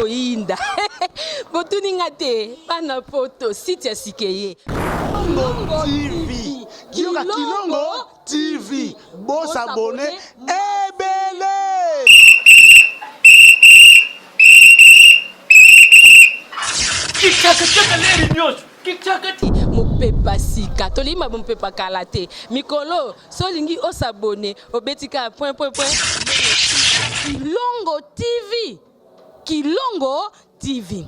koinda. Botuninga te, bana poto, site ya sikeye. Kilongo TV. Kilongo TV. Bon s'abonner. Ebele. Mopepa sika tolima mopepa kalate mikolo solingi osabone obetika point Kilongo TV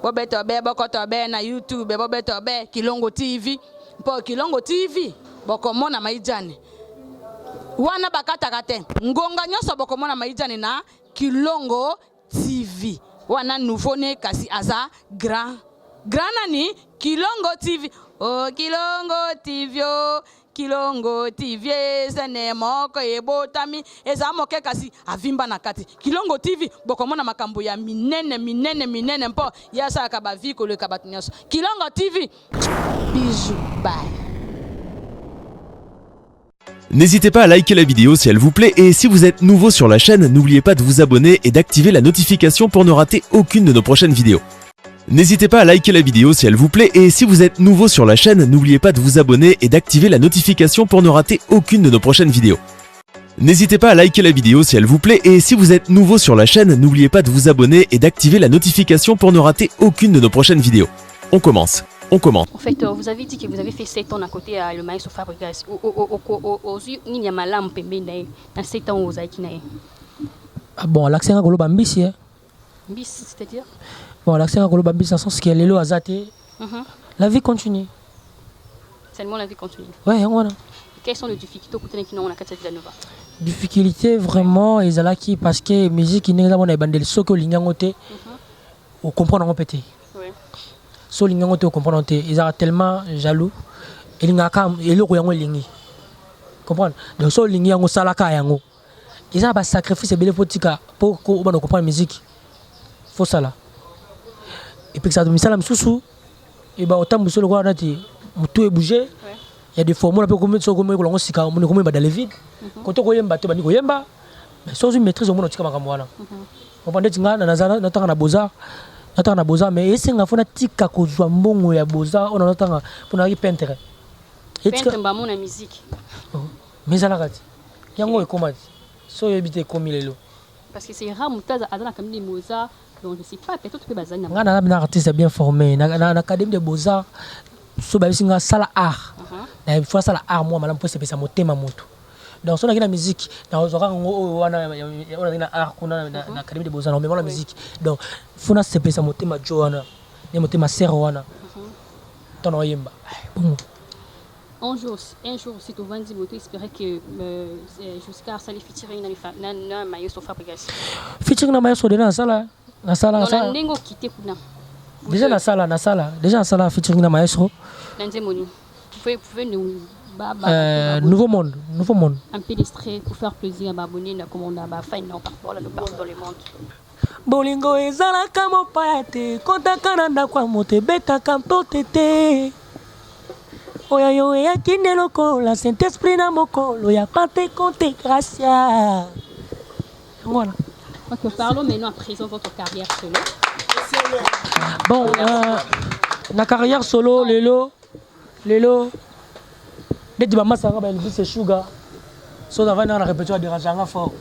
bobeto be bokoto be na YouTube bobeto be Kilongo TV po Kilongo TV bokomona maijane wana bakataka te ngonga nyoso bokomona maijane na Kilongo TV wana nouveau né kasi aza grand nani Kilongo TV oh Kilongo TV oh Kilongo TV sene moko ebotami eza moke kasi avimba na kati Kilongo TV bokomona makambo ya minene mpo yasa ka ba vie ko le kabatunyaso Kilongo TV bisous bye. N'hésitez pas à liker la vidéo si elle vous plaît et si vous êtes nouveau sur la chaîne, n'oubliez pas de vous abonner et d'activer la notification pour ne rater aucune de nos prochaines vidéos. N'hésitez pas à liker la vidéo si elle vous plaît et si vous êtes nouveau sur la chaîne, n'oubliez pas de vous abonner et d'activer la notification pour ne rater aucune de nos prochaines vidéos. N'hésitez pas à liker la vidéo si elle vous plaît et si vous êtes nouveau sur la chaîne, n'oubliez pas de vous abonner et d'activer la notification pour ne rater aucune de nos prochaines vidéos. On commence. En fait, vous avez dit que vous avez fait 7 ans à côté à le maïs au Fabregas. Il y a malam pembé dans 7 ans aux Aïkinaï. Ah bon, l'accent à Golo Bambis, Bis, c'est-à-dire? Bon, l'accent à Golo Bambis, dans le sens qu'il y a l'élo azaté. La vie continue. Seulement la vie continue. Ouais, voilà. Quelles sont les difficultés qui n'ont pas de Villanova? Difficulté vraiment, ils ont qui parce que la musique qui n'est pas bonne, bandel soko lingangote, on comprend en pété. So lingangote on comprend ils sont tellement jaloux et lingaka et le royango lingi. Comprendre? Donc so lingango salaka yango. Ils ont un sacrifice belé potika pour qu'on comprenne la musique. Faut ça là. Et puis ça misala msusu et ba otambu so le roi nati mutu e bouger. Il y a des formules peu comme so comme ko sika mon comme ba dans le vide. Quand on yemba te bani ko yemba. Mais so une maîtrise au monde tika makambo wana. Comprendre tinga na nazana na tanga na boza. Natanga boza mais esenga fona tika kozwa mbongo ya boza on natanga pona ki peintre. Peintre mba mona musique. Mais ala kati. Yango e komati. So yebite komi lelo. Parce que c'est rare mutaza azana comme des Mozart donc je sais pas peut-être que bazana. Ngana na artiste bien formé na académie de beaux-arts so ba bisinga sala art. Na il faut sala art moi malam po se pesa motema moto. Donc si on a la musique, dans on a art, on a l'académie de beaux-arts, on met la musique. Donc il faut se passer mon thème Joanna, mon thème Serwana. Ton oyemba. Un jour, si tu vas dire, tu espérais que jusqu'à ça les featuring na maestro Fabregas. Featuring na maestro de na sala. On nengo quitté kuna. Déjà na sala featuring na maestro. Nanzemoni. Vous pouvez nous nouveau monde. Un peu distrait pour faire plaisir à m'abonner na commande à ba fine partout dans le monde. Bolingo ezala kamo paate konta kananda kwa mote beta kampote te. Oya yo ya kindelo ko la Saint-Esprit na mokolo ya pante konte gracia. Voilà. Donc parlons maintenant à présent votre carrière solo. Bon, la carrière solo lelo dès que maman s'en va c'est sugar so ça va dans la répétition de rajanga fort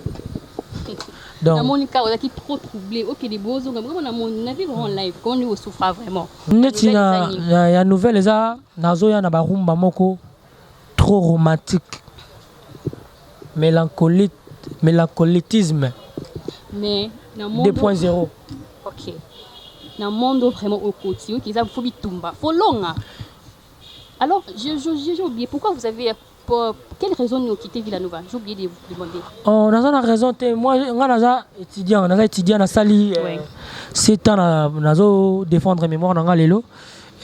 donc Monica on a qui trop troublé OK les beaux on a mon avis en live quand on souffre vraiment net ya nouvelle eza nazoya na barumba moko trop romantique mélancolitisme mais dans monde 2.0 OK dans monde vraiment au côté qui ça faut bitumba faut longa. Alors, j'ai oublié, pourquoi vous avez... Pour quelle raison nous quitté Villanova? J'ai oublié de vous demander. On a une raison, moi, je suis étudiant à Sali. 7 ans, je défendre mémoire dans Lelo.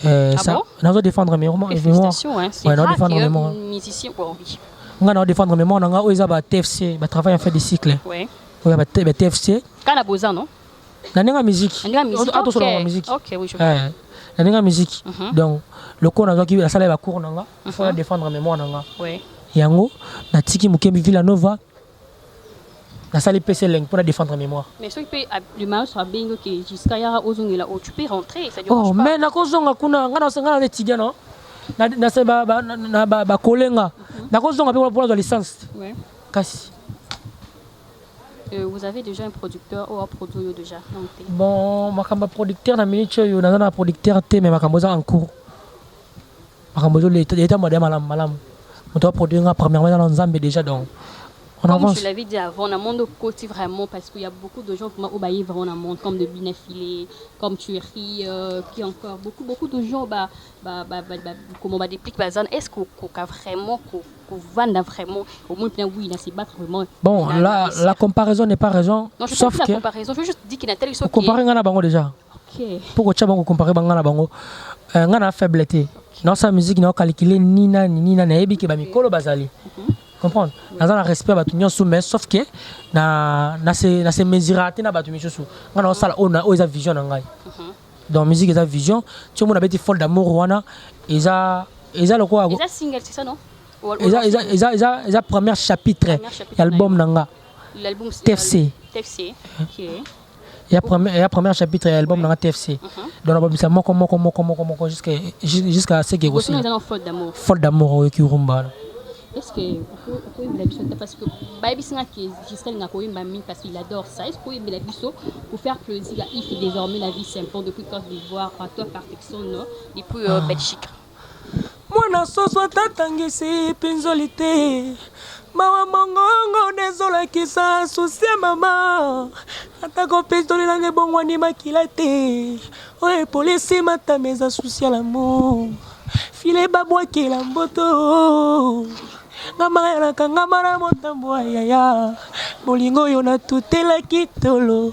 Je défendre mémoire. Félicitations, hein. C'est rare qu'il y ait un musicien. On défendre mémoire dans le TFC, je travaille en fait des cycles. Oui. TFC. Quand la Beaux-Arts, non? Dans la musique. Ok, oui, je vois. Dans la musique. Donc, le cours dans la salle de cours, il faut défendre la mémoire. Oui. Yango, na tiki mukembi Villanova. La salle PC Leng pour défendre la mémoire. Mais ce qui peut le mariage sera bien que jusqu'à Yara Ozong là où tu peux rentrer, ça Oh, dérange pas. mais na kozonga kuna ngana étudiant non. Na se ba kolenga. Na kozonga pour la licence. Ouais. Kasi. Vous avez déjà un producteur ou un produit déjà monté? Bon, makamba producteur na minute yo na producteur te mais makamba za en cours. Makamba zo l'état moderne malam. On doit produire premièrement dans Nzambe déjà donc. On Comme avance. je l'avais dit avant, le monde côté vraiment parce qu'il y a beaucoup de gens qui m'ont obéi vraiment dans le monde, comme de Binafilé, comme Tuerie, qui encore beaucoup de gens comment on déplique est-ce qu'on a vraiment qu'on vend vraiment au moins oui, c'est battre vraiment. Bon, la comparaison n'est pas raison. Non, je ne sauf pas que la comparaison, je veux juste dire qu'il y a telle chose. Comparer ngana bango déjà. OK. Pourquoi tu as comparer ngana bango ngana faiblesse. Dans sa musique na calculer ni na ebi ke ba mikolo bazali. Comprendre dans un respect ba tunyo sous mais sauf que na se mesurate na ba tunyo sous ngana osala ona o eza vision na ngai dans musique eza vision tu mo na beti folle d'amour wana eza le quoi eza single c'est ça non eza premier chapitre album nanga l'album TFC OK il y a premier chapitre album nanga TFC donc on va moko jusqu'à ce que aussi folle d'amour qui rumba. Est-ce que parce que Gisèle n'a pas eu mamie parce qu'il adore ça. Est-ce qu'il a pour faire plaisir il fait désormais la vie simple depuis Côte d'Ivoire à toi perfection non et puis Belgique. Moi na soso tatangisi pinzolité mawa mongongo désolé qui ça souci maman atako pistole langue bongwani makila te oye police mata mes souci à l'amour filet babwa qui la mboto ngama na kangama na motambo yaya bolingo yo na tutela kitolo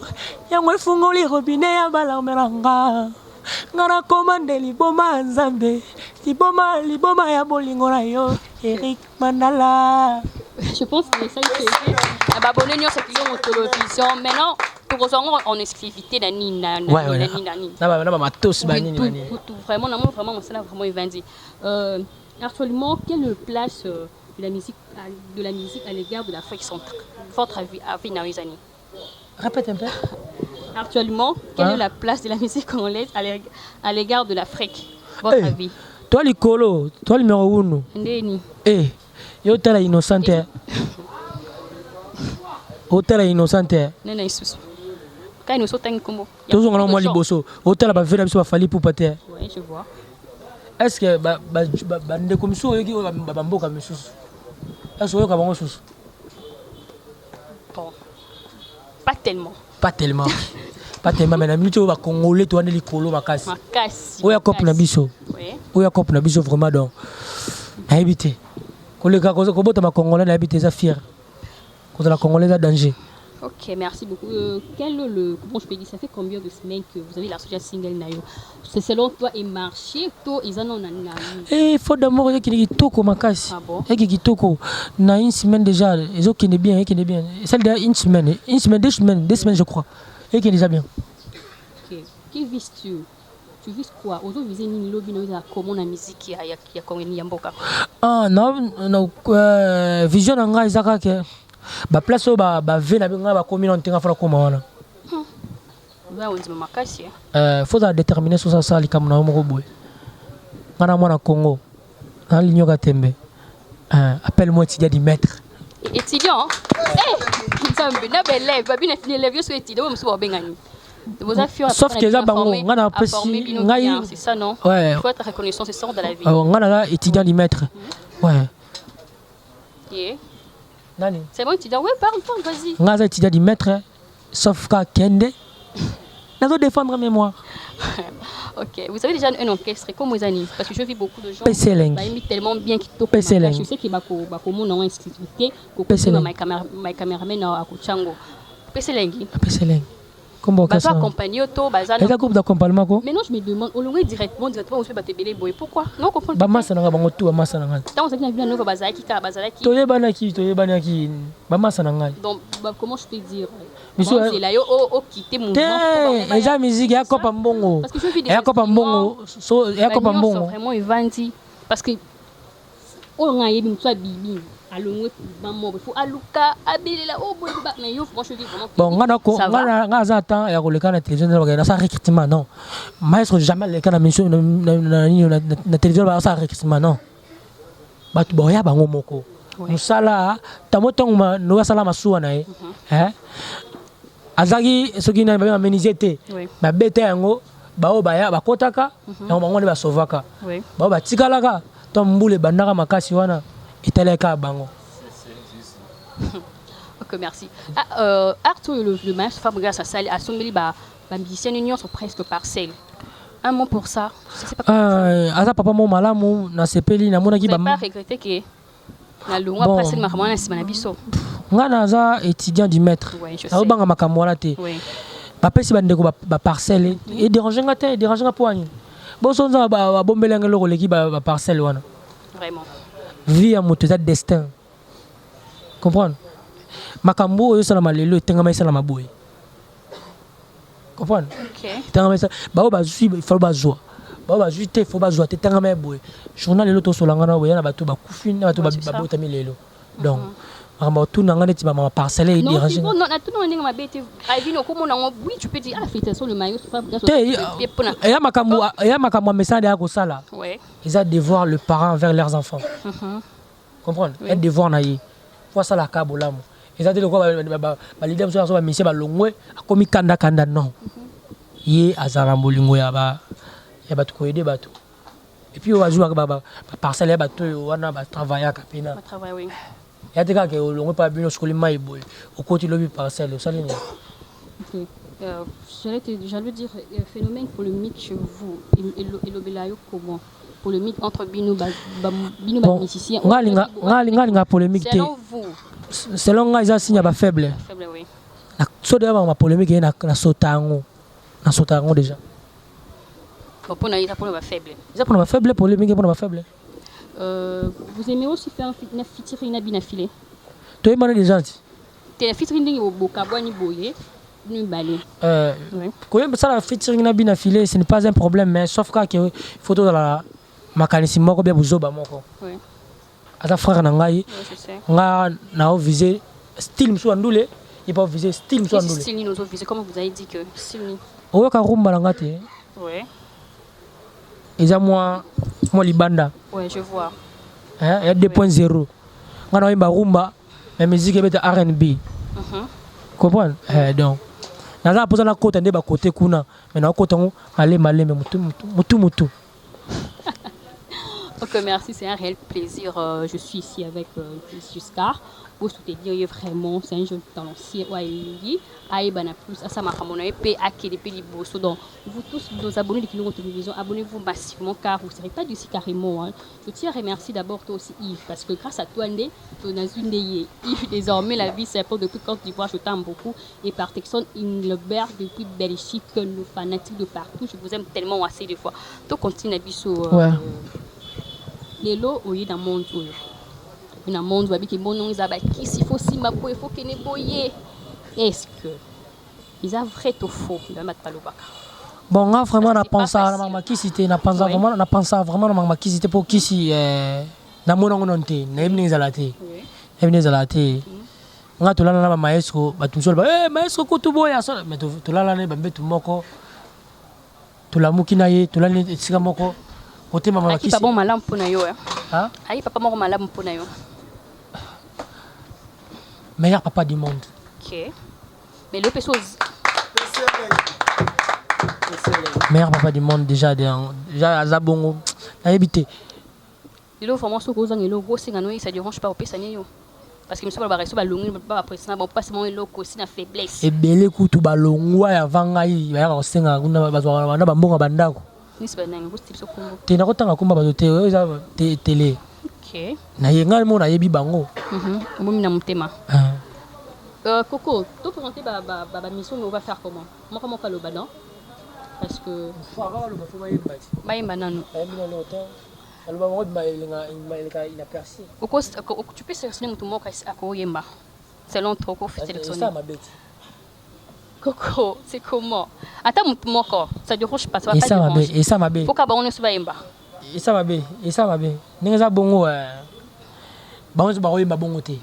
yango efungoli robinet ya balameranga ngana komande liboma nzambe liboma ya bolingo na yo Eric Mandala. Je pense que ça c'est abonné sur cette télévision maintenant pour rejoindre en exclusivité la nina na matos ba nini vraiment on s'est vraiment vendu. Actuellement quelle place de la musique à l'égard de l'Afrique centrale votre avis dans les années? Répète un peu. Actuellement quelle est la place de la musique congolaise à l'égard de l'Afrique votre avis? Toi Licolo toi numéro 1 ndeni yo tala innocente hôtel innocente nena isusu quand nous sautons comme tous on a moi liboso hôtel ba vela biso ba fali pour pater. Oui je vois. Est-ce que ba ndeko komiso yoki ba mboka misusu est-ce que yoka bango susu? Bon pas tellement mais na minute ba congolais to ande likolo makasi oya cop na biso oya cop na biso vraiment donc na habité koleka ko bota ma congolais na habité za fier ko la congolais a danger. OK, merci beaucoup. Quel est le comment je peux dire ça fait combien de semaines que vous avez la sortie single nayo? C'est selon toi et marché to izano na faut d'amour qui toko makasi. Ah bon? Et qui toko na une semaine déjà ils ont qui est bien celle de une semaine 2 semaines je crois et qui est déjà bien. OK. Qui vises-tu? Tu vises quoi? Aux autres viser ni lobby no comment la musique ya kongeni ya mboka. Ah non vision nga izaka ke ba place ba ve na binga ba communauté nga fala koma wana. Ba on dit makasi. Faut déterminer sur ça likam na moko boy. Ngana mwana Congo. Na linyo ka tembe. Appelle-moi étudiant du maître. Étudiant? Nzambe na bélève, ba bina fini élève yo so étudiant mo so ba bengani. Sauf que là bango ngana apprécie ngai c'est ça non? Ouais. Faut être reconnaissant c'est ça dans la vie. Ngana étudiant du maître. Ouais. Yeah. Nani? C'est bon, étudiant. Oui, parle, vas-y. Nga za étudiant du maître, sauf qu'à Kende, nous devons défendre mémoire. Ok, vous avez déjà un orchestre, comme vous avez parce que je vis beaucoup de gens. PCLeng. Ils tellement bien qu'ils toquent. PCLeng. Je sais qu'il y a beaucoup de exclusivité. PCLeng. My cameraman à Kuchango. PCLeng. PCLeng. Comment ça accompagner auto bazar. Et la groupe d'accompagnement quoi? Mais non, je me demande au loin directement on se peut te belé boy. Pourquoi? Non comprendre. Ba massa na bango tout massa na ngai. Tant ça vient de bazar qui ka bazar qui. Toye banaki ba massa na ngai. Donc comment je peux dire? Biso c'est là yo o quitter mouvement. Et ja musique ya kopa mbongo. Parce que je vis des. Ya kopa mbongo. So ya kopa mbongo. Vraiment Evandi parce que on a yebi mtwa bibi. alongwe maman il faut aluka abelela oh boy mais yo moi je dis vraiment bon nga za temps ya koleka na télévision na ça recrutement non maestro jamais le kana mission na télévision ba ça recrutement non batu boya bango moko musala tamotong no sala masuwa na azaki soki na ba menizete ba bete yango bao baya bakotaka yango bango ne ba sovaka bao batikalaka to mbule bandaka makasi wana eteleka bango. Ok, merci. Arthur, le maître Fabrice Sassali a sommé les musiciens union sont presque parcelles. Un mot pour ça. C'est pas asa papa mo malamu na sepeli na mona ki ba. Pas regretter que na longa parcelle makamwa na sima na biso. Nga naza étudiant du maître. Ça obanga makamwa la te. Oui. Papa si bandeko ba parcelle et déranger ngate déranger ngapoani. Bo sonza ba bombele ngelo ko leki ba parcelle wana. Vraiment. Vie à moto ça destin. Comprendre? Makambo yo sala malelo tengama sala maboy. Comprendre? OK. Tengama ça ba ba zui il faut ba zoa. Ba ba zui te faut ba zoa te tengama boy. Journal lelo to solanga na boya na bato ba kufini na bato ba botami lelo. Donc makambo tout na ngane ti ba parcelle et déranger. Non, non, tout non nga mabete. Avino comme on oui, tu peux dire félicitation le maillot ya makambo message ya ko sala. Ouais. Ils ont devoir le parent envers leurs enfants. Comprendre? Un devoir na yi. Faut ça la kabolamu. Ils ont dit quoi ba leader so ba monsieur ba longwe akomi kanda non. Yé azara bolingo ya ba ko aider bato. Et puis on va jouer ba parcelle bato wana ba travailler kapina. Ba travailler oui. Ya te ka ke longwe pa bino skoli mai boy. Au côté lobby parcelle ça ligne. OK. J'allais dire phénomène polémique chez vous et l'obélayo comment pour le mythe entre Bino musicien. Nga polémique te. Selon vous. Selon nga isa signe ba faible. Faible oui. Na so de ma polémique na sotango. Na sotango déjà. Bon pour na pour ba faible. Isa pour ba faible polémique pour ba faible. Vous aimez aussi faire un featuring na binafilé. To y mané des gens. Te featuring ndingi bokabwani boye. Quand ça la featuring na binafilé ce n'est pas un problème mais sauf que photo dans la makanisi moko bien buzoba moko. Oui. Ata frère na ngai. Je sais. Nga na viser style mso ndule, il pas viser style mso ndule. Style ni nous viser comme vous avez dit que style ni. Oyo ka rumba la ngate. Ouais. Eza moi libanda. Ouais, je vois. Hein, il y a 2.0. Nga na imba rumba, mais musique est R&B. Comprendre? Donc naza posa na kota nde ba côté kuna mais na kota ngo malé mais mutu. Ok, merci, c'est un réel plaisir. Je suis ici avec Star pour soutenir vraiment, c'est un jeune talentueux. Aïbana plus, à Samakamona, et à Kédépé Bosso. Donc, vous tous, nos abonnés de Kilongo Télévision, abonnez-vous massivement car vous ne serez pas d'ici carrément. Je tiens à remercier d'abord toi aussi Yves parce que grâce à toi, tu as une des Yves, désormais la vie c'est un peu depuis Côte d'Ivoire, je t'aime beaucoup. Et par Texon Ingleberg depuis Belgique, le fanatique de partout, je vous aime tellement assez de fois. Donc, continue à biso. Les lots au dans le monde dans le monde où il bon nom ils abak il faut si ma peau il faut qu'il ne boyer est-ce que ils a vrai ou faux dans ma palobaka bon on vraiment on a pensé à ma makisité na pensa vraiment on a pensé vraiment na makisité pour kisi na mona ngononte na ibni zalate on a tolana na maestro batumsol ba maestro ko tuboya so mais tolala ne bambe tumoko tolamuki na ye tolani tsika moko. Aïe papa malam pona yo hein? Aïe papa moko malam pona yo. Meilleur papa du monde. OK. Mais le pesos meilleur papa du monde déjà azabongo na habité. Lelo vraiment so ko zangelo go singa no ça dérange pas au pesanye yo. Parce que monsieur ba reso ba longi ba président bon pas seulement eloko aussi na faiblesse. Ebele kutu ba longwa ya vangai ya ko singa kuna bazwa na bambonga bandako. Te na kotanga kumba bato te eza télé. OK. Na yenga mo na yebi bango. Omomi na mutema. Coco, tu présenter ba mission mais on va faire comment? Comment ka loba non? Parce que ba yemba nanu. Tu peux sélectionner mutu moko ako yemba. Selon toi ko sélectionner. Ça ma bête. Coco, c'est comment? Attends, moko, ça dérange pas, ça va pas déranger. Et ça m'a bien. Pourquoi on ne se va pas? Et ça m'a bien. Ninga bongo bango bakoyemba bongo te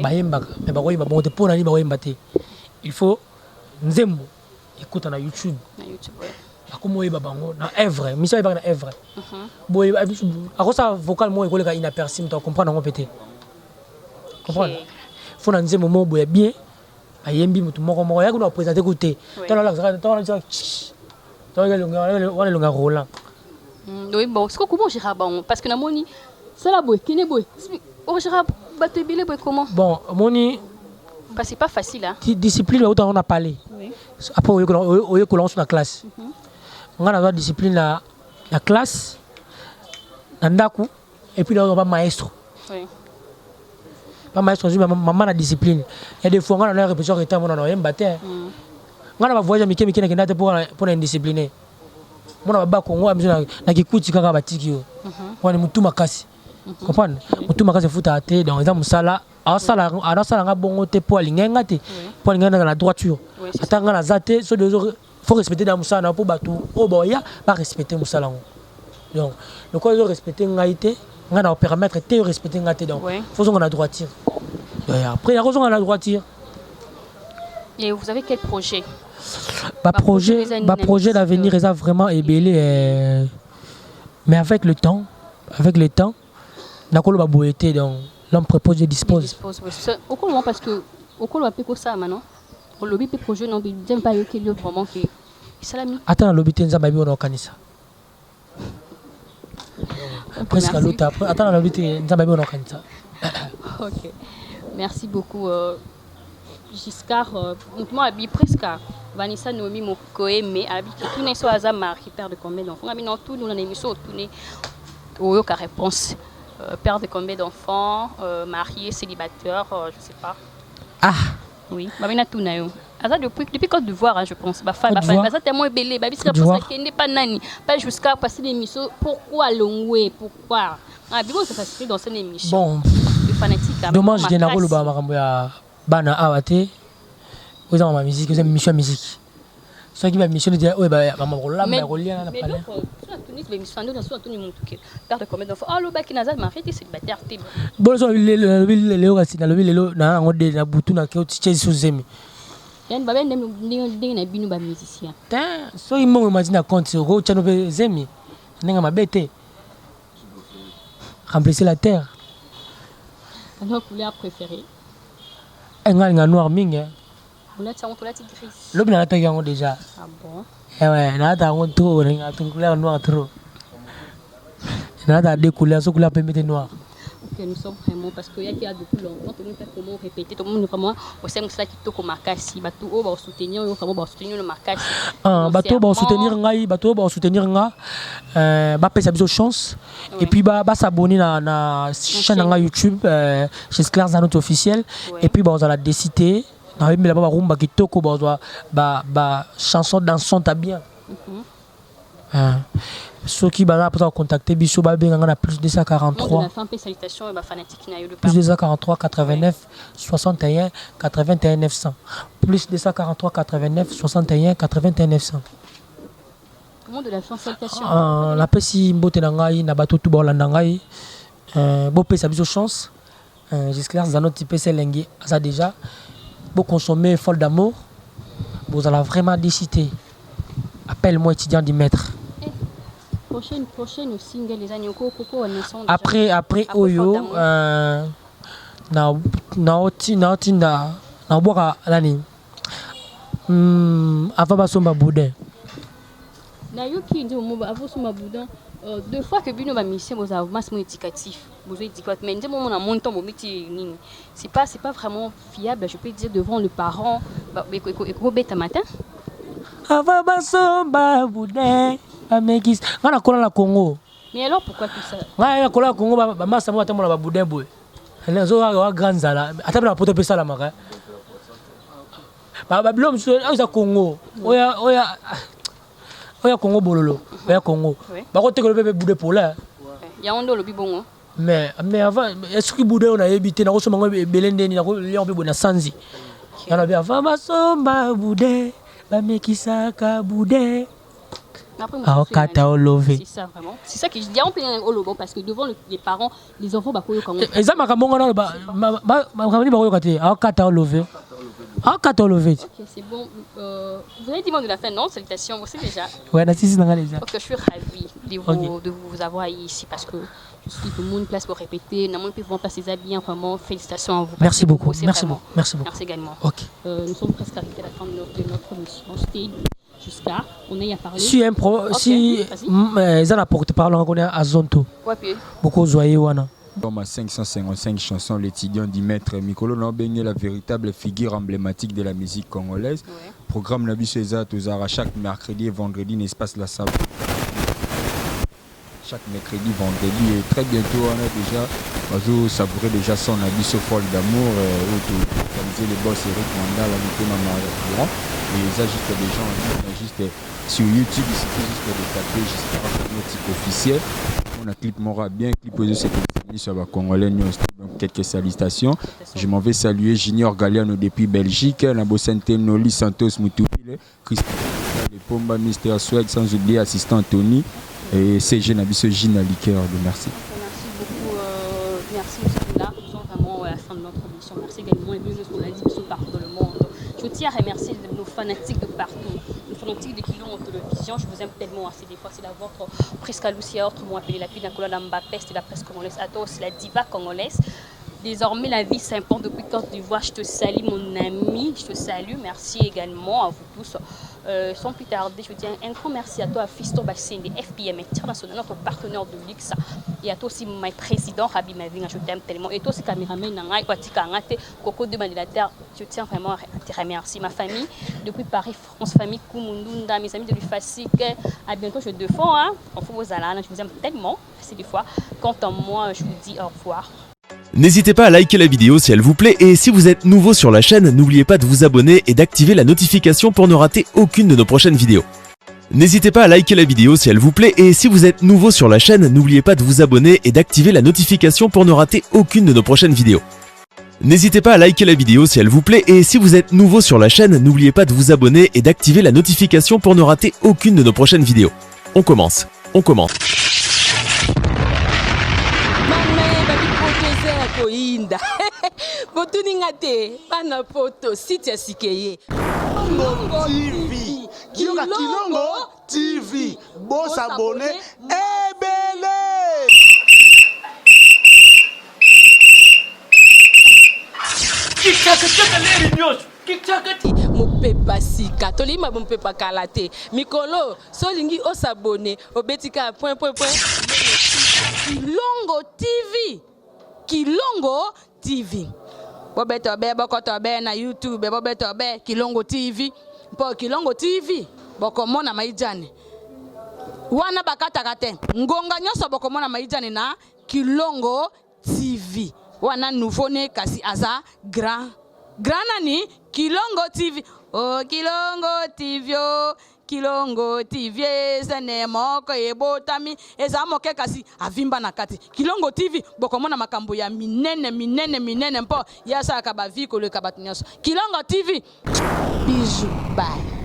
bayembaka mais bakoyemba bongo te mpo nani bakoyemba te il faut nzembo ekuta na YouTube akomi oyeba bango na œuvre misi ayebaka na œuvre boye akosala vocal moko ekoleka inaperçu moto acomprendre yango pete comprendre fo na nzembo moko boye bien ayembi motu moko yaki na présenter ko te wana elonga Roland oui bon c'est comment gérer bango parce que namoni sala boye kene boye on gérer bato ebele boye comment bon moni parce que c'est pas facile hein discipline on a parlé après oye ko lancer na classe on a discipline la classe na ndaku et puis là on va maestro pas maestro maman la discipline il y a des fois on a la répétition retard on a yemba te on a voyage mike na kendate pour indiscipliné mona ba Congo amzo na kikuti kaka batiki yo wana mutu makasi comprendre mutu makasi futa te donc eza musala asala nga bongo te pour alinga te pour alinga na droiture atanga na zate so de faut respecter dans musala pour batu o boya ba respecter musala ngo donc le quoi respecter ngaité nga na permettre te respecter ngaté donc faut qu'on a droiture après il y a raison à la droiture. Et vous avez quel projet? Projet d'avenir est vraiment ébélé mais avec le temps nakolo ba boyete donc l'homme propose et dispose. Au comment parce que au comment on ça maintenant au lobby pe projet non j'aime pas que le vraiment que salami attends lobby tenza baby on organise presque à l'autre après attends lobby tenza baby on organise. OK. Merci beaucoup Giscard moi abi presque Vanessa Nomi Mokoe mais abi tout n'est soit hasard mari père de combien d'enfants abi non tout nous on a émission tourner au ka réponse père de combien d'enfants marié célibataire je sais pas oui babina tout na yo asa depuis Côte d'Ivoire je pense ba fa ça tellement belé ba bisika pour ça kende pas nani pas jusqu'à passer l'émission pourquoi longwe pourquoi abi bon ça passe dans cette émission bon fanatique dommage je na koloba makambo ya bana awate vous avez ma musique vous avez mission musique ceux qui va mission dire ouais bah maman rola mais rolia na palais sur Tunis les missions nous sur Tunis mon truc père de combien d'enfants ah le bac na zat marié célibataire té bon so le kasi na le na ngode na butu na ke tche suzemi yan ba ben ndenge na binu ba musicien ta so imo imagine compte ro chano pe zemi ndenge mabete remplacer la terre notre couleur préférée nga noir mingi on a gris le bien attaqué yango déjà ah bon ouais na ta on trop nga couleur noir trop na ta deux couleurs so couleur peut noir. OK nous sommes vraiment parce que y a depuis longtemps tout le monde comment répéter tout le monde vraiment au sein de ça qui toko makasi bato o ba soutenir yo comment ba soutenir le makasi bato ba soutenir ngai bato ba soutenir nga ba pesa biso chance et puis ba s'abonner na chaîne nga YouTube chez Claire Zanot officiel et puis ba on la décider na mais là-bas rumba qui toko ba chanson dansante bien ceux qui va contacter biso ba benga na plus 243 la fin salutation ba fanatique na yo plus 243 89 61 81 900 plus 243 89 61 81 900 comment de la fin salutation la pesi mbote na ngai na bato tu bolanda ngai bo pesa biso chance jusqu'à Zanot type selengi ça déjà bo consommer folle d'amour vous allez vraiment décider appelle-moi étudiant du maître. Prochaine single les années coco après oyo na boka nani avant basomba boudin na yo qui dit mo avant somba boudin deux fois que bino ba mission vous avez massimo éducatif vous éducatif mais ndé mo na montant mo miti nini c'est pas vraiment fiable je peux dire devant le parent ko beta matin avant basomba boudin amekis ngana kola la Congo mais alors pourquoi tout ça ngana kola Congo ba massa mo atamona ba boudin boy elle zo wa grand zala atapela poto pesa la maka ba blom za Congo oya Congo bololo oya Congo ba ko tekelo bebe boudin pour là ya ondo lobi bongo mais avant est-ce que boudin on a évité na ko so mango belende ni na ko lion be na sanzi ngana be avant basomba boudin ba mekisaka boudin Après, Ah, kata olové. c'est ça vraiment. C'est ça que je dis. On peut dire au lobo parce que devant les parents, les enfants, bah, quoi, comment. Et ça, ma camonga, ah, kata olové. Ah, kata olové. Ok, c'est bon. Vous avez dit moi de la fin, non? Salutations, vous savez déjà. Ouais, Nassi, c'est déjà. Ok, je suis ravie de vous avoir ici parce que je suis tout le monde place pour répéter. Nous pouvons passer les habits, vraiment. Félicitations à vous. Merci beaucoup. Merci beaucoup. Merci beaucoup. Merci également. Ok. Nous sommes presque arrivés à la fin de notre mission. C'était jusqu'à. On a y à parler. Si un pro, si ils ont apporté par là, on est à Zonto. Ouais, puis. Beaucoup joyeux, wana. Dans ma 555 chansons, l'étudiant dit Maître Mikolo Nambengé, la véritable figure emblématique de la musique congolaise. Ouais. Programme Nabi César Tozara chaque mercredi et vendredi, n'espace la Sable. Chaque mercredi, vendredi, et très bientôt, on a déjà savourer déjà son habit so folle d'amour, autorisé les boss Eric Wanda, la montée Maman et ça juste des gens en ligne, juste sur YouTube, il suffit juste de taper juste notre type officiel. On a clip Mora bien, clip posé cette sur la Congolais, donc quelques salutations. Je m'en vais saluer Junior Galliano depuis Belgique, Nabo Santé Noli Santos Moutoubile, Christophe Pomba, Mister Swag, sans oublier assistant Tony et CG Nabiso Gina Liqueur. Merci. Merci beaucoup. Merci, nous sommes là. Nous sommes vraiment à la fin de notre émission. Merci également et bienvenue sur la division partout dans le monde. Je tiens à remercier nos fanatiques de partout, nos fanatiques de qui l'ont en télévision. Je vous aime tellement assez. Des fois, c'est la vôtre presque à Lucia, autrement appelée la pluie d'un colonne Mbappé, c'est la presse congolaise. À toi aussi, la diva congolaise. Désormais, la vie s'importe depuis Côte d'Ivoire. Je te salue, mon ami. Je te salue. Merci également à vous tous. Sans plus tarder, je dis un grand merci à toi, Fisto Bassine de FPM International, notre partenaire de luxe. Et à toi aussi, mon président, Rabi Maving, je t'aime tellement. Et toi aussi, caméraman, Coco de Mandelater, je tiens vraiment à te remercier. Ma famille, depuis Paris, France, famille Koumundunda, mes amis de l'UFASIC, à bientôt, je défends. On faut vos alans, je vous aime tellement. Merci des fois. Quant à moi, je vous dis au revoir. N'hésitez pas à liker la vidéo si elle vous plaît et si vous êtes nouveau sur la chaîne, n'oubliez pas de vous abonner et d'activer la notification pour ne rater aucune de nos prochaines vidéos. N'hésitez pas à liker la vidéo si elle vous plaît et si vous êtes nouveau sur la chaîne, n'oubliez pas de vous abonner et d'activer la notification pour ne rater aucune de nos prochaines vidéos. N'hésitez pas à liker la vidéo si elle vous plaît et si vous êtes nouveau sur la chaîne, n'oubliez pas de vous abonner et d'activer la notification pour ne rater aucune de nos prochaines vidéos. On commence. Koinda botuninga te bana poto site ya sikeye Kilongo TV Kilongo TV Boss abonné ebele mopepa sika tolima mopepa kala te mikolo solingi osabone obetika point Kilongo TV bobeto be bokoto be na YouTube bobeto be Kilongo TV mpo Kilongo TV bokomona maijane wana bakataka te ngonga nyonso bokomona maijane na Kilongo TV wana nouveau ne kasi aza grand nani Kilongo TV oh Kilongo TV oh Kilongo TV zene moko ebotami eza moke kasi avimba na kati Kilongo TV bokomona makambo ya minene mpo yasa ka ba vie ko le kabatu nyonso Kilongo TV bisous bye.